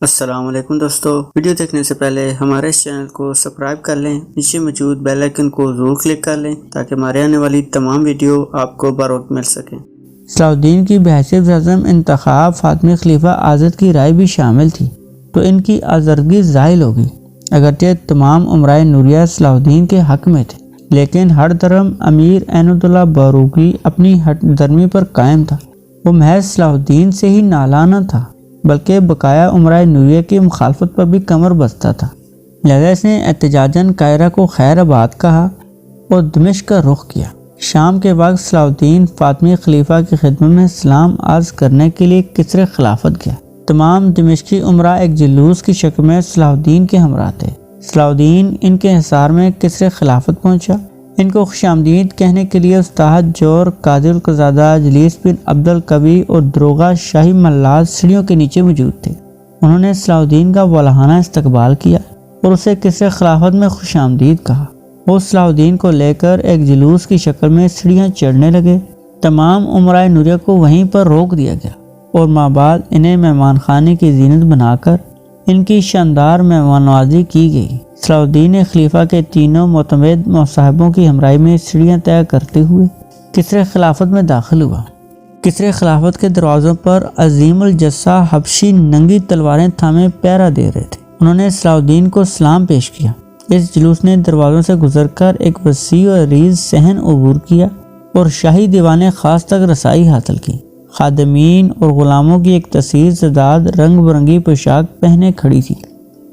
السلام علیکم دوستو، ویڈیو دیکھنے سے پہلے ہمارے اس چینل کو سبسکرائب کر لیں، نیچے موجود بیل آئیکن کو ضرور کلک کر لیں تاکہ ہمارے آنے والی تمام ویڈیو آپ کو بر وقت مل سکیں۔ صلاح الدین کی بحیثیت وزیر اعظم انتخاب فاطمی خلیفہ آزد کی رائے بھی شامل تھی تو ان کی آزردگی زائل ہوگی۔ اگرچہ تمام امرائے نوریہ صلاح الدین کے حق میں تھے، لیکن ہر درم امیر عینت اللہ باروقی اپنی ہٹ درمی پر قائم تھا۔ وہ محض صلاح الدین سے ہی نالاں نہ تھا بلکہ بقایا امرائے نوریہ کی مخالفت پر بھی کمر بستہ تھا۔ لہذا اس نے احتجاجاً قاہرہ کو خیر آباد کہا اور دمشق کا رخ کیا۔ شام کے وقت صلاح الدین فاطمی خلیفہ کی خدمت میں سلام عرض کرنے کے لیے قصر خلافت گیا۔ تمام دمشقی امراء ایک جلوس کی شکل میں صلاح الدین کے ہمراہ تھے۔ صلاح الدین ان کے حصار میں قصر خلافت پہنچا۔ ان کو خوش آمدید کہنے کے لیے استاد جور، قاضی القضادہ جلیس بن عبد القوی اور دروغہ شاہی ملات سیڑھیوں کے نیچے موجود تھے۔ انہوں نے صلاح الدین کا والہانہ استقبال کیا اور اسے قصر خلافت میں خوش آمدید کہا۔ وہ صلاح الدین کو لے کر ایک جلوس کی شکل میں سیڑھیاں چڑھنے لگے۔ تمام امرائے نوریہ کو وہیں پر روک دیا گیا اور بعد انہیں مہمان خانے کی زینت بنا کر ان کی شاندار مہمان نوازی کی گئی۔ صلاح الدین نے خلیفہ کے تینوں معتمد مصاحبوں کی ہمراہی میں سیڑھیاں طے کرتے ہوئے قصر خلافت میں داخل ہوا۔ قصر خلافت کے دروازوں پر عظیم الجثہ حبشی ننگی تلواریں تھامے پہرا دے رہے تھے۔ انہوں نے صلاح الدین کو سلام پیش کیا۔ اس جلوس نے دروازوں سے گزر کر ایک وسیع و عریض صحن عبور کیا اور شاہی دیوان خاص تک رسائی حاصل کی۔ خادمین اور غلاموں کی ایک کثیر تعداد رنگ برنگی پوشاک پہنے کھڑی تھی۔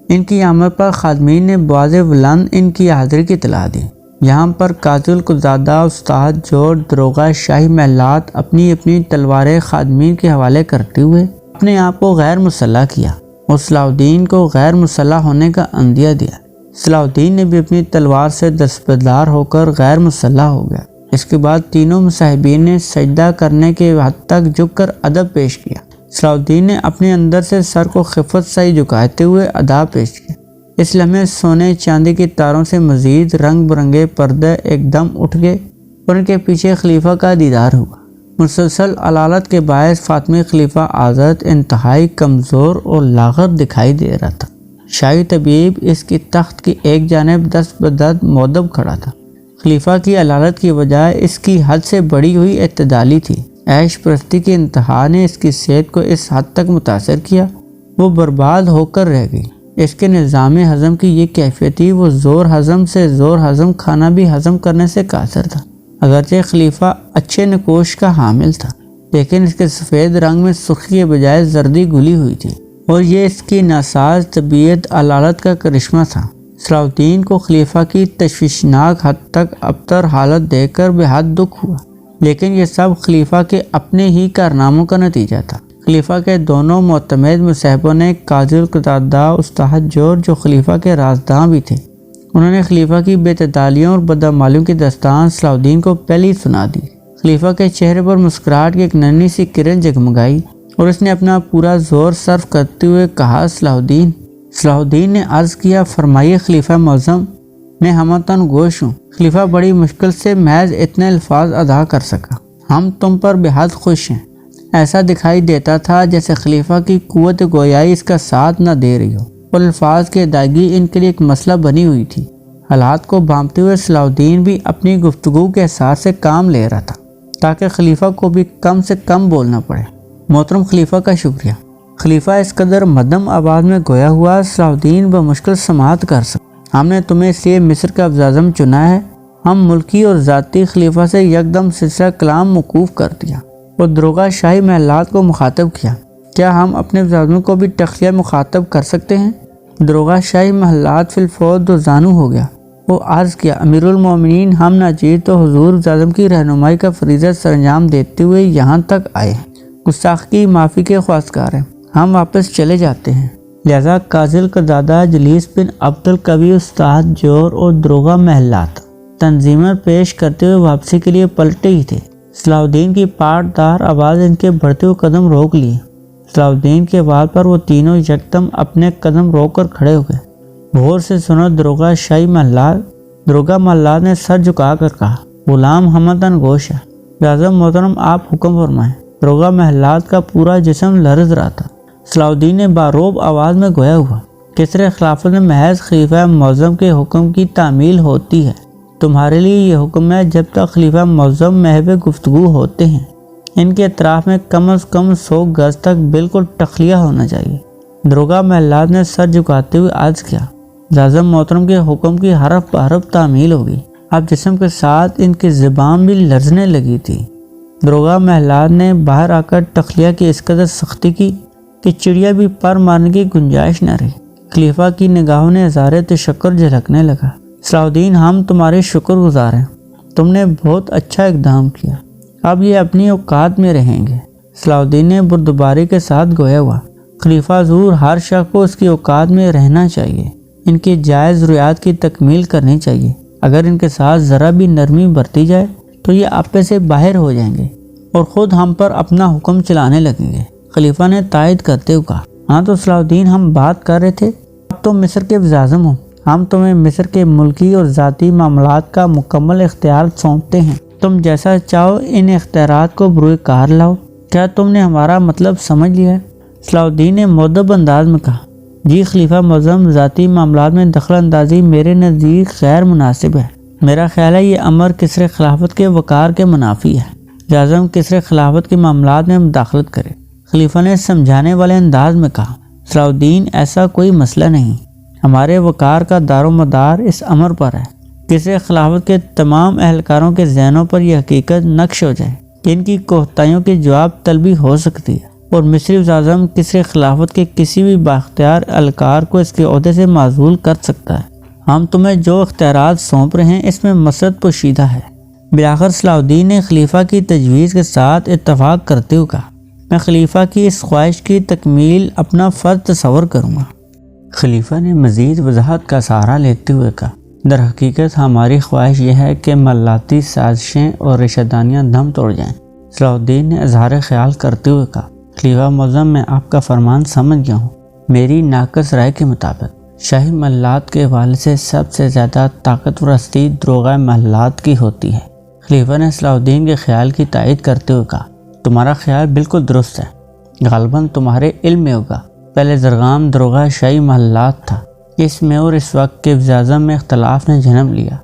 ان کی آمد پر خادمین نے بواز بلند ان کی حاضری کی اطلاع دی۔ یہاں پر قاضی القضادہ، استاد جور، دروغہ شاہی محلات اپنی اپنی تلواریں خادمین کے حوالے کرتے ہوئے اپنے آپ کو غیر مسلح کیا اور صلاح الدین کو غیر مسلح ہونے کا عندیہ دیا۔ صلاح الدین نے بھی اپنی تلوار سے دستبردار ہو کر غیر مسلح ہو گیا۔ اس کے بعد تینوں مصاحبین نے سجدہ کرنے کے حد تک جھک کر ادب پیش کیا۔ صلاح الدین نے اپنے اندر سے سر کو خفت سے جھکاتے ہوئے ادا پیش کیا۔ اس لمحے سونے چاندی کی تاروں سے مزید رنگ برنگے پردے ایک دم اٹھ گئے اور ان کے پیچھے خلیفہ کا دیدار ہوا۔ مسلسل علالت کے باعث فاطمی خلیفہ آزد انتہائی کمزور اور لاغر دکھائی دے رہا تھا۔ شاہی طبیب اس کی تخت کی ایک جانب دست بدست مودب کھڑا تھا۔ خلیفہ کی علالت کی وجہ اس کی حد سے بڑی ہوئی اعتدالی تھی۔ عیش پرستی کی انتہا نے اس کی صحت کو اس حد تک متاثر کیا وہ برباد ہو کر رہ گئی۔ اس کے نظام ہضم کی یہ کیفیت تھی، وہ زور ہضم سے زور ہضم کھانا بھی ہضم کرنے سے قاصر تھا۔ اگرچہ خلیفہ اچھے نکوش کا حامل تھا، لیکن اس کے سفید رنگ میں سرخی کے بجائے زردی گلی ہوئی تھی اور یہ اس کی ناساز طبیعت علالت کا کرشمہ تھا۔ صلاح الدین کو خلیفہ کی تشویشناک حد تک ابتر حالت دیکھ کر بے حد دکھ ہوا، لیکن یہ سب خلیفہ کے اپنے ہی کارناموں کا نتیجہ تھا۔ خلیفہ کے دونوں معتمد مصاحبوں نے قاضی القضادہ، استاد جور، جو خلیفہ کے رازداں بھی تھے، انہوں نے خلیفہ کی بے اعتدالیوں اور بدعمالیوں کی داستان صلاح الدین کو پہلی سنا دی۔ خلیفہ کے چہرے پر مسکراہٹ کی ایک ننھی سی کرن جگمگائی اور اس نے اپنا پورا زور صرف کرتے ہوئے کہا، صلاح الدین نے عرض کیا، فرمائیے خلیفہ معظم، میں ہمتن گوش ہوں۔ خلیفہ بڑی مشکل سے محض اتنے الفاظ ادا کر سکا، ہم تم پر بے حد خوش ہیں۔ ایسا دکھائی دیتا تھا جیسے خلیفہ کی قوت گویائی اس کا ساتھ نہ دے رہی ہو اور الفاظ کی ادائیگی ان کے لیے ایک مسئلہ بنی ہوئی تھی۔ حالات کو بھانپتے ہوئے صلاح الدین بھی اپنی گفتگو کے اثار سے کام لے رہا تھا تاکہ خلیفہ کو بھی کم سے کم بولنا پڑے۔ محترم خلیفہ کا شکریہ۔ خلیفہ اس قدر مدھم آواز میں گویا ہوا، صلاح الدین بمشکل سماعت کر سکا۔ ہم نے تمہیں اس لیے مصر کا وزیر اعظم چنا ہے۔ ہم ملکی اور ذاتی خلیفہ سے یکدم سلسلہ کلام موقوف کر دیا اور دروغہ شاہی محلات کو مخاطب کیا۔ کیا ہم اپنے وزیر اعظم کو بھی تخلیہ مخاطب کر سکتے ہیں؟ دروغہ شاہی محلات فی الفور دو زانو ہو گیا۔ وہ عرض کیا، امیر المومنین، ہم ناچیز تو حضور وزیر اعظم کی رہنمائی کا فریضہ سر انجام دیتے ہوئے یہاں تک آئے ہیں، گستاخی معافی کے خواستگار ہیں، ہم واپس چلے جاتے ہیں۔ لہذا قاضی القضادہ جلیس بن عبد القوی، استاد جور اور دروغہ محلات تنظیمیں پیش کرتے ہوئے واپسی کے لیے پلٹے ہی تھے۔ صلاح الدین کی پاٹدار آواز ان کے بڑھتے ہوئے قدم روک لیے۔ صلاح الدین کے آواز پر وہ تینوں یکدم اپنے قدم روک کر کھڑے ہو گئے۔ غور سے سنو دروغہ شاہی محلات۔ دروغہ محلات نے سر جھکا کر کہا، غلام ہمتن گوش ہے، لہذا محترم آپ حکم فرمائیں۔ دروغہ محلات کا پورا جسم لرز رہا تھا۔ صلاح الدین نے باروب آواز میں گویا ہوا، کسرِ خلافت میں محض خلیفہ معظم کے حکم کی تعمیل ہوتی ہے۔ تمہارے لیے یہ حکم ہے جب تک خلیفہ معظم محو گفتگو ہوتے ہیں، ان کے اطراف میں کم از کم 100 گز تک بالکل تخلیہ ہونا چاہیے۔ دروگا محلات نے سر جھکاتے ہوئے عرض کیا، اعظم محترم کے حکم کی حرف بحرف تعمیل ہوگی۔ اب جسم کے ساتھ ان کی زبان بھی لرزنے لگی تھی۔ دروگا محلات نے باہر آ کر تخلیہ کی اس قدر سختی کی کہ چڑیا بھی پر مارنے کی گنجائش نہ رہی۔ خلیفہ کی نگاہوں نے اظہار تشکر جھلکنے لگا۔ صلاح الدین، ہم تمہارے شکر گزار ہیں، تم نے بہت اچھا اقدام کیا، اب یہ اپنی اوقات میں رہیں گے۔ صلاح الدین نے بردباری کے ساتھ گویا ہوا، خلیفہ حضور، ہر شخص کو اس کی اوقات میں رہنا چاہیے، ان کی جائز ضروریات کی تکمیل کرنی چاہیے۔ اگر ان کے ساتھ ذرا بھی نرمی برتی جائے تو یہ آپے سے باہر ہو جائیں گے اور خود ہم پر اپنا حکم چلانے لگیں گے۔ خلیفہ نے تائید کرتے ہوئے کہا، ہاں تو صلاح الدین، ہم بات کر رہے تھے، اب تم مصر کے وزیر اعظم ہو، ہم تمہیں مصر کے ملکی اور ذاتی معاملات کا مکمل اختیار سونپتے ہیں، تم جیسا چاہو ان اختیارات کو بروئے کار لاؤ۔ کیا تم نے ہمارا مطلب سمجھ لیا ہے؟ صلاح الدین نے مؤدب انداز میں کہا، جی خلیفہ معظم، ذاتی معاملات میں دخل اندازی میرے نزدیک غیر مناسب ہے۔ میرا خیال ہے یہ امر کسرِ خلافت کے وقار کے منافی ہے۔ اعظم کسرِ خلافت کے معاملات میں مداخلت کرے۔ خلیفہ نے سمجھانے والے انداز میں کہا، صلاح الدین، ایسا کوئی مسئلہ نہیں، ہمارے وقار کا دار و مدار اس امر پر ہے۔ کسرِ خلافت کے تمام اہلکاروں کے ذہنوں پر یہ حقیقت نقش ہو جائے کہ ان کی کوتاہیوں کی جواب طلبی ہو سکتی ہے اور مصری وزیر اعظم کسرِ خلافت کے کسی بھی بااختیار اہلکار کو اس کے عہدے سے معزول کر سکتا ہے۔ ہم تمہیں جو اختیارات سونپ رہے ہیں اس میں مسد پوشیدہ ہے۔ بالآخر صلاح الدین نے خلیفہ کی تجویز کے ساتھ اتفاق کرتے ہوئے کہا، میں خلیفہ کی اس خواہش کی تکمیل اپنا فرض تصور کروں گا۔ خلیفہ نے مزید وضاحت کا سہارا لیتے ہوئے کہا، در حقیقت ہماری خواہش یہ ہے کہ ملاتی سازشیں اور رشتہ داریاں دم توڑ جائیں۔ صلاح الدین نے اظہار خیال کرتے ہوئے کہا، خلیفہ معظم، میں آپ کا فرمان سمجھ گیا ہوں۔ میری ناقص رائے کے مطابق شاہی محلات کے حوالے سے سب سے زیادہ طاقتور ہستی دروغہ محلات کی ہوتی ہے۔ خلیفہ نے صلاح الدین کے خیال کی تائید کرتے ہوئے کہا، تمہارا خیال بالکل درست ہے، غالباً تمہارے علم میں ہوگا پہلے زرغام دروغہ شاہی محلات تھا، اس میں اور اس وقت کے وزیر اعظم میں اختلاف نے جنم لیا،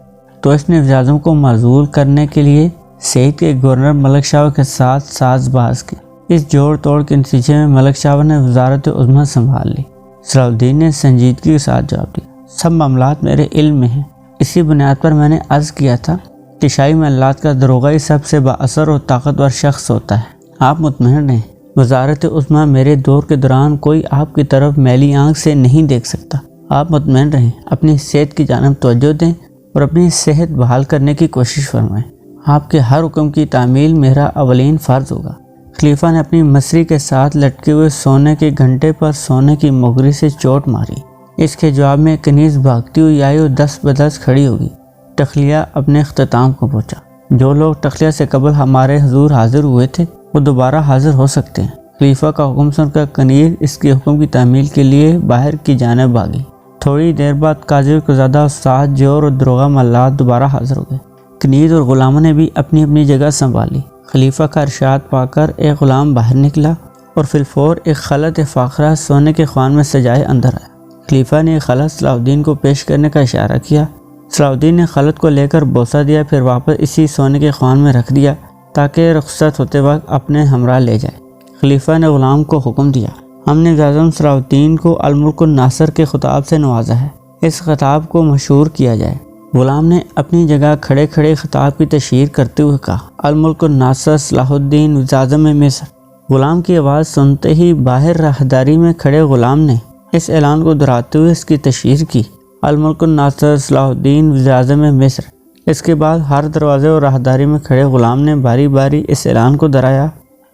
تو اس نے وزیر اعظم کو معزول کرنے کے لیے سعید کے گورنر ملک شاہ کے ساتھ ساز باز کی۔ اس جوڑ توڑ کے نتیجے میں ملک شاہ نے وزارت عظمیٰ سنبھال لی۔ صلاح الدین نے سنجیدگی کے ساتھ جواب دیا، سب معاملات میرے علم میں ہیں، اسی بنیاد پر میں نے عرض کیا تھا کہ شاہی محلات کا دروغہ ہی سب سے با اثر اور طاقتور شخص ہوتا ہے۔ آپ مطمئن رہیں، وزارت عظمیٰ میرے دور کے دوران کوئی آپ کی طرف میلی آنکھ سے نہیں دیکھ سکتا۔ آپ مطمئن رہیں، اپنی صحت کی جانب توجہ دیں اور اپنی صحت بحال کرنے کی کوشش فرمائیں۔ آپ کے ہر حکم کی تعمیل میرا اولین فرض ہوگا۔ خلیفہ نے اپنی مصری کے ساتھ لٹکے ہوئے سونے کے گھنٹے پر سونے کی مغری سے چوٹ ماری۔ اس کے جواب میں کنیز بھاگتی ہوئی آئی اور 10 بدس کھڑی ہوگی۔ تخلیہ اپنے اختتام کو پہنچا۔ جو لوگ تخلیہ سے قبل ہمارے حضور حاضر ہوئے تھے وہ دوبارہ حاضر ہو سکتے ہیں۔ خلیفہ کا حکم سن کر کنیز اس کے حکم کی تعمیل کے لیے باہر کی جانب بھاگی۔ تھوڑی دیر بعد قاضی قزادہ استاد جور اور دروغہ ملات دوبارہ حاضر ہو گئے۔ کنیز اور غلاموں نے بھی اپنی اپنی جگہ سنبھالی۔ خلیفہ کا ارشاد پا کر ایک غلام باہر نکلا اور فی الفور ایک خلط فاخرہ سونے کے خوان میں سجائے اندر آیا۔ خلیفہ نے خلط صلاح الدین کو پیش کرنے کا اشارہ کیا۔ صلاح الدین نے خلط کو لے کر بوسہ دیا، پھر واپس اسی سونے کے خوان میں رکھ دیا تاکہ رخصت ہوتے وقت اپنے ہمراہ لے جائے۔ خلیفہ نے غلام کو حکم دیا، ہم نے وزیر اعظم صلاح الدین کو الملک الناصر کے خطاب سے نوازا ہے، اس خطاب کو مشہور کیا جائے۔ غلام نے اپنی جگہ کھڑے کھڑے خطاب کی تشہیر کرتے ہوئے کہا، الملک الناصر صلاح الدین وزیر اعظم مصر۔ غلام کی آواز سنتے ہی باہر راہداری میں کھڑے غلام نے اس اعلان کو دہراتے ہوئے اس کی تشہیر کی، الملک الناصر صلاح الدین وزیر اعظم مصر۔ اس کے بعد ہر دروازے اور راہداری میں کھڑے غلام نے باری باری اس اعلان کو دہرایا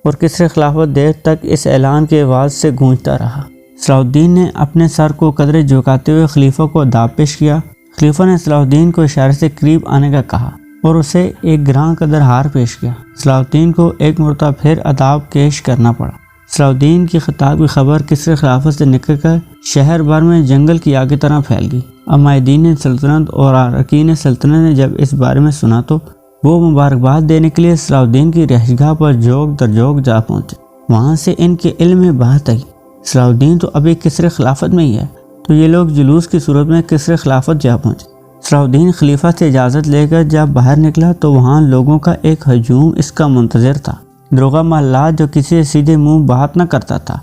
اور کسرِ خلافت دیر تک اس اعلان کی آواز سے گونجتا رہا۔ صلاح الدین نے اپنے سر کو قدرے جھکاتے ہوئے خلیفہ کو اداب پیش کیا۔ خلیفہ نے صلاح الدین کو اشارے سے قریب آنے کا کہا اور اسے ایک گراں قدر ہار پیش کیا۔ صلاح الدین کو ایک مرتبہ پھر اداب پیش کرنا پڑا۔ صلاح الدین کی خطاب کی خبر کسرِ خلافت سے نکل کر شہر بھر میں جنگل کی آگ کی طرح پھیل گئی۔ عمائدین سلطنت اور اراکین سلطنت نے جب اس بارے میں سنا تو وہ مبارکباد دینے کے لیے صلاح الدین کی رہائش گاہ پر جوگ در جوگ جا پہنچے۔ وہاں سے ان کے علم میں بات آئی صلاح الدین تو ابھی کسر خلافت میں ہی ہے، تو یہ لوگ جلوس کی صورت میں کسر خلافت جا پہنچے۔ صلاح الدین خلیفہ سے اجازت لے کر جب باہر نکلا تو وہاں لوگوں کا ایک ہجوم اس کا منتظر تھا۔ دروغہ محلات جو کسی سے سیدھے منہ بات نہ کرتا تھا،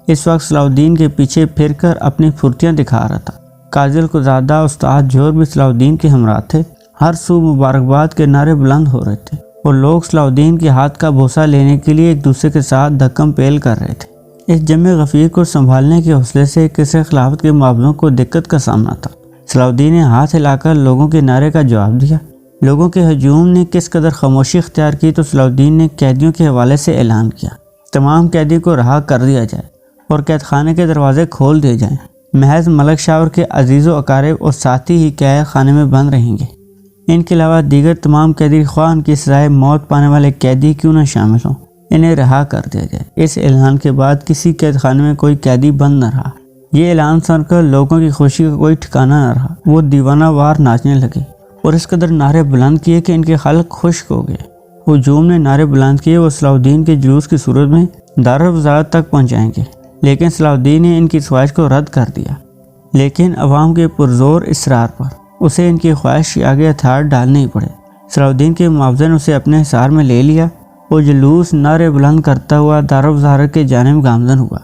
اس وقت صلاح الدین کے پیچھے پھر کر اپنی پھرتیاں دکھا رہا تھا۔ قاضی القضادہ استاد جوہر بھی صلاح الدین کے ہمراہ تھے۔ ہر سو مبارکباد کے نعرے بلند ہو رہے تھے اور لوگ صلاح الدین کے ہاتھ کا بوسہ لینے کے لیے ایک دوسرے کے ساتھ دھکم پیل کر رہے تھے۔ اس جمع غفیر کو سنبھالنے کے حوصلے سے کسر خلافت کے معاوضوں کو دقت کا سامنا تھا۔ صلاح الدین نے ہاتھ ہلا کر لوگوں کے نعرے کا جواب دیا۔ لوگوں کے ہجوم نے کس قدر خاموشی اختیار کی تو صلاح الدین نے قیدیوں کے حوالے سے اعلان کیا، تمام قیدی کو رہا کر دیا جائے اور قید خانے کے دروازے کھول دیے جائیں۔ محض ملک شاور کے عزیز و اقارب اور ساتھی ہی قید خانے میں بند رہیں گے۔ ان کے علاوہ دیگر تمام قیدی خواہ ان کی سزائے موت پانے والے قیدی کیوں نہ شامل ہوں، انہیں رہا کر دیا جائے۔ اس اعلان کے بعد کسی قید خانے میں کوئی قیدی بند نہ رہا۔ یہ اعلان سن کر لوگوں کی خوشی کا کوئی ٹھکانہ نہ رہا۔ وہ دیوانہ وار ناچنے لگے اور اس قدر نعرے بلند کیے کہ ان کے خلق خشک ہو گئے۔ ہجوم نے نعرے بلند کیے وہ صلاح الدین کے جلوس کی صورت میں دارالوزارت تک پہنچائیں گے، لیکن صلاح الدین نے ان کی خواہش کو رد کر دیا۔ لیکن عوام کے پرزور اصرار پر اسے ان کی خواہش کے آگے ہتھیار ڈالنے ہی پڑے۔ صلاح الدین کے معاوضے نے اسے اپنے حصار میں لے لیا۔ وہ جلوس نعرے بلند کرتا ہوا دارالوزارت کے جانب گامزن ہوا۔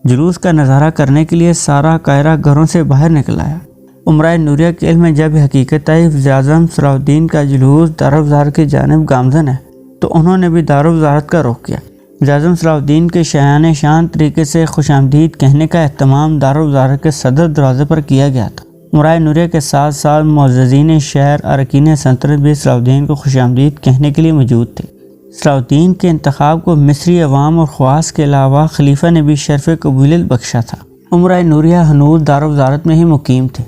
جلوس کا نظارہ کرنے کے لیے سارا قاہرہ گھروں سے باہر نکل آیا۔ امراء نوریہ کے علم میں جب حقیقت آئی وزیر اعظم صلاح الدین کا جلوس دارالوزارت کی جانب گامزن ہے تو انہوں نے بھی دارالوزارت کا رخ کیا۔ وزیر اعظم صلاح الدین کے شایان شان طریقے سے خوش آمدید کہنے کا اہتمام دارالوزارت کے صدر دروازے پر کیا گیا تھا۔ امراء نوریہ کے ساتھ ساتھ معززین شہر اراکین سلطنت بھی صلاح الدین کو خوش آمدید کہنے کے لیے موجود تھے۔ صلاح الدین کے انتخاب کو مصری عوام اور خواص کے علاوہ خلیفہ نے بھی شرف قبولیت بخشا تھا۔ امراء نوریہ ہنوز دارالوزارت میں ہی مقیم تھے،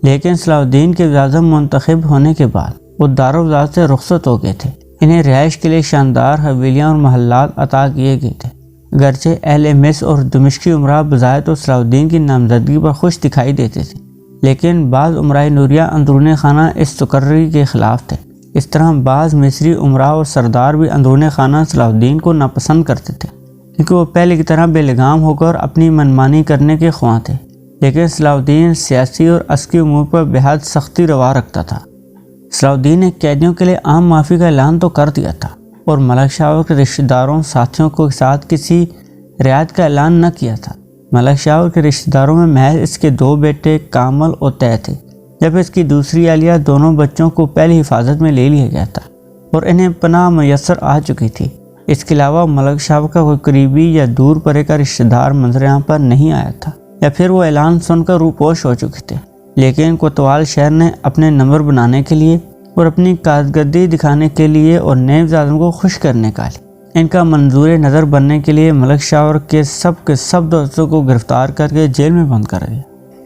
لیکن صلاح الدین کے وزیر اعظم منتخب ہونے کے بعد وہ دارالوزارت سے رخصت ہو گئے تھے۔ انہیں رہائش کے لیے شاندار حویلیاں اور محلات عطا کیے گئے تھے۔ گرچہ اہل مصر اور دمشقی امراء بظاہر تو صلاح الدین کی نامزدگی پر خوش دکھائی دیتے تھے، لیکن بعض امراء نوریہ اندرون خانہ اس تقرری کے خلاف تھے۔ اس طرح بعض مصری امراء اور سردار بھی اندرون خانہ صلاح الدین کو ناپسند کرتے تھے، کیونکہ وہ پہلے کی طرح بے لگام ہو کر اپنی منمانی کرنے کے خواہاں تھے۔ لیکن صلاح الدین سیاسی اور عسکری امور پر بے حد سختی روا رکھتا تھا۔ صلاح الدین نے قیدیوں کے لیے عام معافی کا اعلان تو کر دیا تھا اور ملک شاور کے رشتہ داروں ساتھیوں کے ساتھ کسی رعایت کا اعلان نہ کیا تھا۔ ملک شاور کے رشتہ داروں میں محض اس کے 2 بیٹے کامل اور طے تھے، جب اس کی دوسری اہلیہ دونوں بچوں کو پہلی حفاظت میں لے لیا گیا تھا اور انہیں پناہ میسر آ چکی تھی۔ اس کے علاوہ ملک شاور کا کوئی قریبی یا دور پرے کا رشتہ دار منظر عام پر نہیں آیا تھا، یا پھر وہ اعلان سن کر روپوش ہو چکے تھے۔ لیکن کوتوال شہر نے اپنے نمبر بنانے کے لیے اور اپنی کارکردگی دکھانے کے لیے اور نئے وزیر اعظم کو خوش کرنے کا لیے ان کا منظور نظر بننے کے لیے ملک شاور کے سب دوستوں کو گرفتار کر کے جیل میں بند کر دیا۔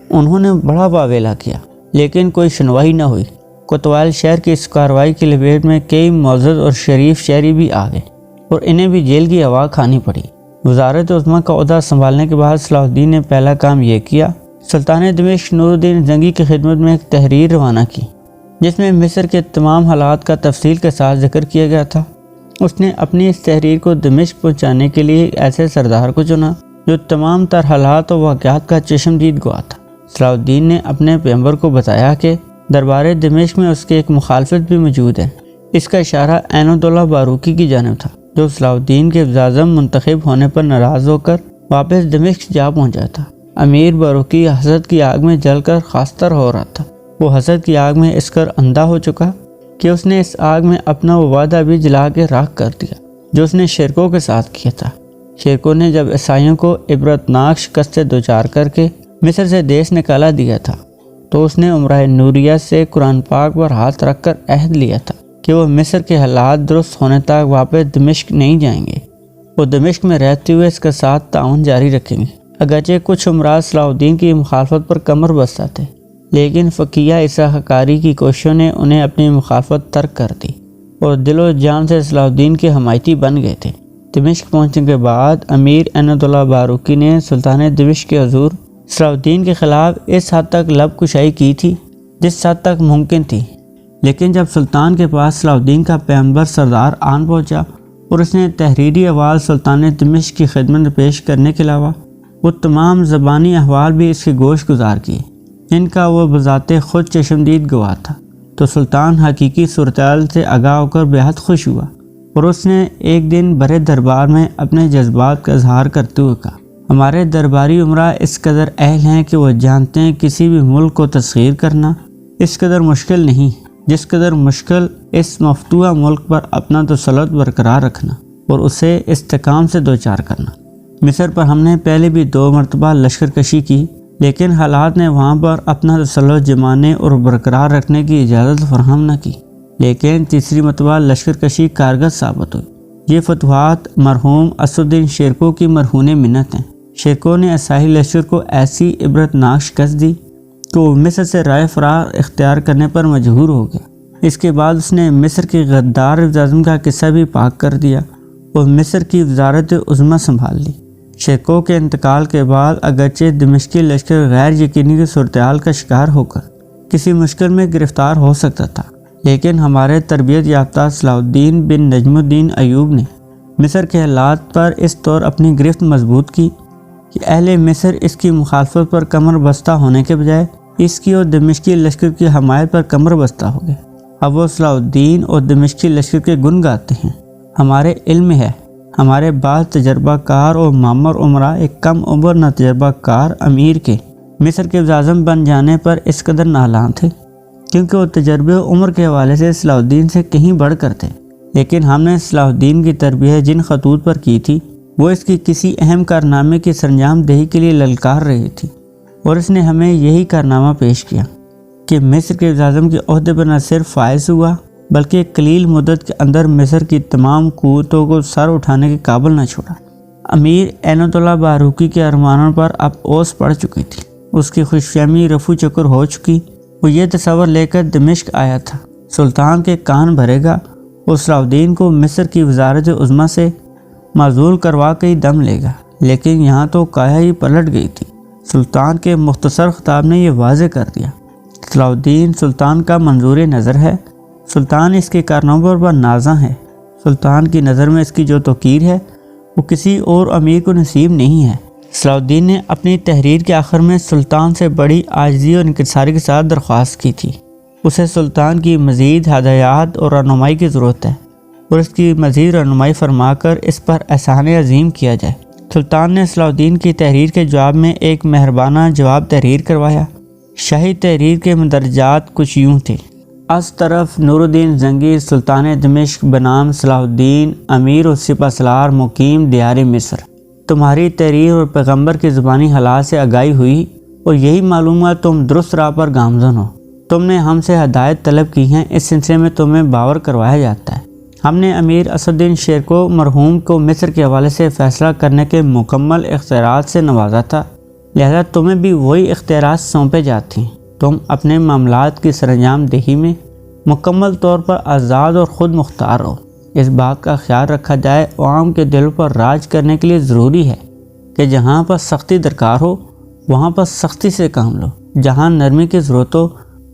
انہوں نے بڑا واویلا کیا، لیکن کوئی سنوائی نہ ہوئی۔ کوتوال شہر کی اس کارروائی کی لپیٹ میں کئی معزز اور شریف شہری بھی آ گئے اور انہیں بھی جیل کی ہوا کھانی پڑی۔ وزارت عظمیٰ کا عہدہ سنبھالنے کے بعد صلاح الدین نے پہلا کام یہ کیا، سلطان دمشق نور الدین زنگی کی خدمت میں ایک تحریر روانہ کی، جس میں مصر کے تمام حالات کا تفصیل کے ساتھ ذکر کیا گیا تھا۔ اس نے اپنی اس تحریر کو دمشق پہنچانے کے لیے ایک ایسے سردار کو چنا جو تمام تر حالات و واقعات کا چشمدید گواہ تھا۔ صلاح الدین نے اپنے پیغمبر کو بتایا کہ دربار دمشق میں اس کے ایک مخالفت بھی موجود ہے۔ اس کا اشارہ عین الدولہ باروکی کی جانب تھا، جو صلاح الدین کے وزیر اعظم منتخب ہونے پر ناراض ہو کر واپس دمشق جا پہنچا تھا۔ امیر باروکی حسد کی آگ میں جل کر خاستر ہو رہا تھا۔ وہ حسد کی آگ میں اس کر اندھا ہو چکا کہ اس نے اس آگ میں اپنا وہ وعدہ بھی جلا کے راکھ کر دیا جو اس نے شرکوں کے ساتھ کیا تھا۔ شرکوں نے جب عیسائیوں کو عبرتناک شکست سے دوچار کر کے مصر سے دیش نکالا دیا تھا تو اس نے امراء نوریہ سے قرآن پاک پر ہاتھ رکھ کر عہد لیا تھا کہ وہ مصر کے حالات درست ہونے تک واپس دمشق نہیں جائیں گے۔ وہ دمشق میں رہتے ہوئے اس کے ساتھ تعاون جاری رکھیں گے۔ اگرچہ کچھ امراء صلاح الدین کی مخالفت پر کمر بستہ تھے، لیکن فقیہ اصلاح کاری کی کوششوں نے انہیں اپنی مخالفت ترک کر دی اور دل و جان سے صلاح الدین کے حمایتی بن گئے تھے۔ دمشق پہنچنے کے بعد امیر عین الدولہ باروکی نے سلطان دمشق کے حضور صلاح الدین کے خلاف اس حد تک لب کشائی کی تھی جس حد تک ممکن تھی، لیکن جب سلطان کے پاس صلاح الدین کا پیغمبر سردار آن پہنچا اور اس نے تحریری احوال سلطان دمشق کی خدمت میں پیش کرنے کے علاوہ وہ تمام زبانی احوال بھی اس کی گوش گزار کیے جن کا وہ بذات خود چشمدید گواہ تھا، تو سلطان حقیقی صورتحال سے آگاہ ہو کر بے حد خوش ہوا، اور اس نے ایک دن بڑے دربار میں اپنے جذبات کا اظہار کرتے ہوئے کہا، ہمارے درباری امراء اس قدر اہل ہیں کہ وہ جانتے ہیں کسی بھی ملک کو تسخیر کرنا اس قدر مشکل نہیں جس قدر مشکل اس مفتوحہ ملک پر اپنا تسلط برقرار رکھنا اور اسے استحکام سے دوچار کرنا۔ مصر پر ہم نے پہلے بھی 2 مرتبہ لشکر کشی کی، لیکن حالات نے وہاں پر اپنا تسلط جمانے اور برقرار رکھنے کی اجازت فراہم نہ کی، لیکن تیسری مرتبہ لشکر کشی کارگر ثابت ہوئی۔ یہ فتوحات مرحوم اسدالدین شیرکو کی مرہون منت ہیں۔ شیرکو نے عیسائی لشکر کو ایسی عبرتناک شکست دی کہ وہ مصر سے رائے فرار اختیار کرنے پر مجبور ہو گیا۔ اس کے بعد اس نے مصر کی غدار وزیراعظم کا قصہ بھی پاک کر دیا اور مصر کی وزارت عظمیٰ سنبھال لی۔ شیرکو کے انتقال کے بعد اگرچہ دمشقی لشکر غیر یقینی کی صورتحال کا شکار ہو کر کسی مشکل میں گرفتار ہو سکتا تھا، لیکن ہمارے تربیت یافتہ صلاح الدین بن نجم الدین ایوب نے مصر کے حالات پر اس طور اپنی گرفت مضبوط کی کہ اہل مصر اس کی مخالفت پر کمر بستہ ہونے کے بجائے اس کی اور دمشقی لشکر کی حمایت پر کمر بستہ ہو گئے۔ اب وہ صلاح الدین اور دمشقی لشکر کے گن گاتے ہیں۔ ہمارے علم ہے ہمارے بعض تجربہ کار اور معمر عمرہ ایک کم عمر نہ تجربہ کار امیر کے مصر کے وزیراعظم بن جانے پر اس قدر نالان تھے، کیونکہ وہ تجربے عمر کے حوالے سے صلاح الدین سے کہیں بڑھ کر تھے۔ لیکن ہم نے صلاح الدین کی تربیت جن خطوط پر کی تھی وہ اس کی کسی اہم کارنامے کی سرانجام دہی کے لیے للکار رہی تھی، اور اس نے ہمیں یہی کارنامہ پیش کیا کہ مصر کے وزیراعظم کے عہدے پر نہ صرف فائز ہوا بلکہ ایک قلیل مدت کے اندر مصر کی تمام قوتوں کو سر اٹھانے کے قابل نہ چھوڑا۔ امیر عنایت اللہ باروقی کے ارمانوں پر اب اوس پڑ چکی تھی، اس کی خوش فہمی رفو چکر ہو چکی۔ وہ یہ تصور لے کر دمشق آیا تھا سلطان کے کان بھرے گا اور صلاح الدین کو مصر کی وزارت عظمیٰ سے معزول کروا کے ہی دم لے گا، لیکن یہاں تو کایا ہی پلٹ گئی تھی۔ سلطان کے مختصر خطاب نے یہ واضح کر دیا، صلاح الدین سلطان کا منظور نظر ہے، سلطان اس کے کارناموں پر نازاں ہے، سلطان کی نظر میں اس کی جو توقیر ہے وہ کسی اور امیر کو نصیب نہیں ہے۔ صلاح الدین نے اپنی تحریر کے آخر میں سلطان سے بڑی عاجزی اور انکساری کے ساتھ درخواست کی تھی، اسے سلطان کی مزید ہدایات اور رہنمائی کی ضرورت ہے اور اس کی مزید رہنمائی فرما کر اس پر احسان عظیم کیا جائے۔ سلطان نے صلاح الدین کی تحریر کے جواب میں ایک مہربانہ جواب تحریر کروایا۔ شاہی تحریر کے مندرجات کچھ یوں تھے: از طرف نور الدین زنگی سلطان دمشق بنام صلاح الدین امیر و سپہ سالار مقیم دیار مصر، تمہاری تحریر اور پیغمبر کی زبانی حالات سے آگاہی ہوئی اور یہی معلومات تم درست راہ پر گامزن ہو۔ تم نے ہم سے ہدایت طلب کی ہیں، اس سلسلے میں تمہیں باور کروایا جاتا ہے۔ ہم نے امیر اسدالدین شیرکو مرحوم کو مصر کے حوالے سے فیصلہ کرنے کے مکمل اختیارات سے نوازا تھا، لہذا تمہیں بھی وہی اختیارات سونپے جاتے ہیں۔ تم اپنے معاملات کی سرانجام دہی میں مکمل طور پر آزاد اور خود مختار ہو۔ اس بات کا خیال رکھا جائے عوام کے دلوں پر راج کرنے کے لیے ضروری ہے کہ جہاں پر سختی درکار ہو وہاں پر سختی سے کام لو، جہاں نرمی کی ضرورت ہو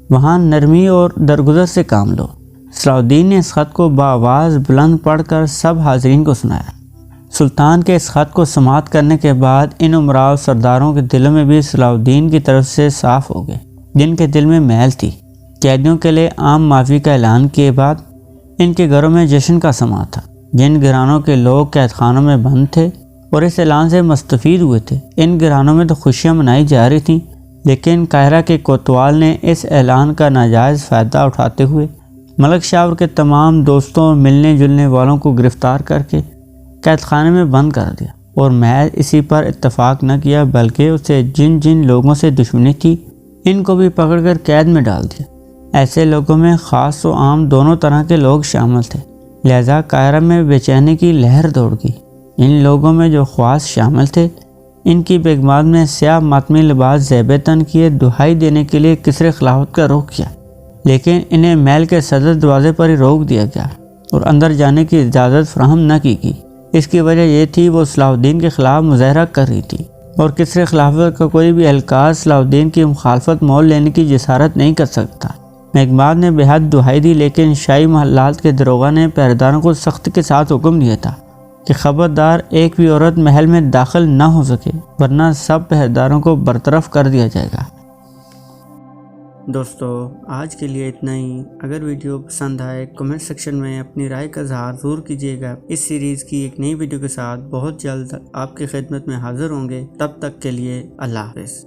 وہاں نرمی اور درگزر سے کام لو۔ صلاح الدین نے اس خط کو بآواز بلند پڑھ کر سب حاضرین کو سنایا۔ سلطان کے اس خط کو سماعت کرنے کے بعد ان امراء و سرداروں کے دلوں میں بھی صلاح الدین کی طرف سے صاف ہو گئے، جن کے دل میں میل تھی۔ قیدیوں کے لیے عام معافی کا اعلان کیے بعد ان کے گھروں میں جشن کا سما تھا۔ جن گھرانوں کے لوگ قید خانوں میں بند تھے اور اس اعلان سے مستفید ہوئے تھے، ان گھرانوں میں تو خوشیاں منائی جا رہی تھیں، لیکن قاہرہ کے کوتوال نے اس اعلان کا ناجائز فائدہ اٹھاتے ہوئے ملک شاور کے تمام دوستوں اور ملنے جلنے والوں کو گرفتار کر کے قید خانے میں بند کر دیا، اور محض اسی پر اتفاق نہ کیا بلکہ اسے جن جن لوگوں سے دشمنی تھی ان کو بھی پکڑ کر قید میں ڈال دیا۔ ایسے لوگوں میں خاص و عام دونوں طرح کے لوگ شامل تھے، لہذا قاہرہ میں بے چینی کی لہر دوڑ گئی۔ ان لوگوں میں جو خواص شامل تھے ان کی بیگمات نے سیاہ ماتمی لباس زیب تن کیے دہائی دینے کے لیے قصر خلافت کا رخ کیا، لیکن انہیں محل کے صدر دروازے پر ہی روک دیا گیا اور اندر جانے کی اجازت فراہم نہ کی گئی۔ اس کی وجہ یہ تھی وہ صلاح الدین کے خلاف مظاہرہ کر رہی تھی اور قصر خلافت کا کوئی بھی اہلکار صلاح الدین کی مخالفت مول لینے کی جسارت نہیں کر سکتا۔ محکمات نے بے حد دہائی دی، لیکن شاہی محلات کے داروغہ نے پہرےداروں کو سختی کے ساتھ حکم دیا تھا کہ خبردار ایک بھی عورت محل میں داخل نہ ہو سکے ورنہ سب پہریداروں کو برطرف کر دیا جائے گا۔ دوستو آج کے لیے اتنا ہی۔ اگر ویڈیو پسند آئے کمنٹ سیکشن میں اپنی رائے کا اظہار ضرور کیجیے گا۔ اس سیریز کی ایک نئی ویڈیو کے ساتھ بہت جلد آپ کی خدمت میں حاضر ہوں گے۔ تب تک کے لیے اللہ حافظ۔